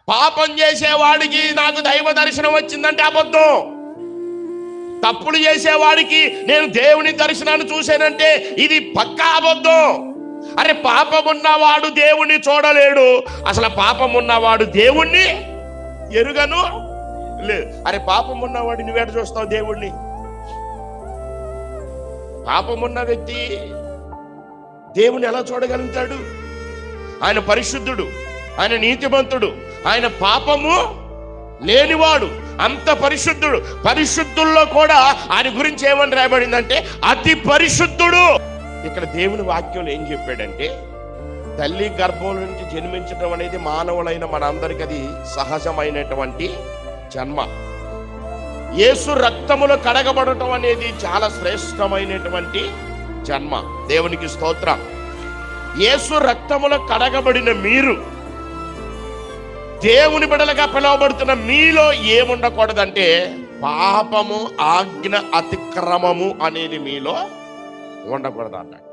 పాపం చేసేవాడికి నాకు దైవ దర్శనం వచ్చిందంటే అబద్ధం. తప్పులు చేసేవాడికి నేను దేవుని దర్శనాన్ని చూశానంటే ఇది పక్కా అబద్ధం. అరే, పాపం ఉన్నవాడు దేవుణ్ణి చూడలేడు, అసలు పాపం ఉన్నవాడు దేవుణ్ణి ఎరుగను లేదు. అరే, పాపం ఉన్నవాడు నువ్వేట చూస్తావు దేవుణ్ణి? పాపం ఉన్న వ్యక్తి దేవుని ఎలా చూడగలుగుతాడు? ఆయన పరిశుద్ధుడు, ఆయన నీతిమంతుడు, ఆయన పాపము లేనివాడు, అంత పరిశుద్ధుడు. పరిశుద్ధుల్లో కూడా ఆయన గురించి ఏమని రాయబడిందంటే అతి పరిశుద్ధుడు. ఇక్కడ దేవుని వాక్యంలో ఏం చెప్పాడంటే, తల్లి గర్భం నుంచి జన్మించడం అనేది మానవులైన మనందరికీ అది సహజమైనటువంటి జన్మ. యేసు రక్తములో కడగబడటం అనేది చాలా శ్రేష్టమైనటువంటి జన్మ. దేవునికి స్తోత్రం. యేసు రక్తములో కడగబడిన మీరు, దేవుని బిడ్డలుగా పిలువబడుతున్న మీలో ఏముండకూడదంటే పాపము, ఆజ్ఞ అతిక్రమము అనేది మీలో ఉండకూడదు అన్నాడు.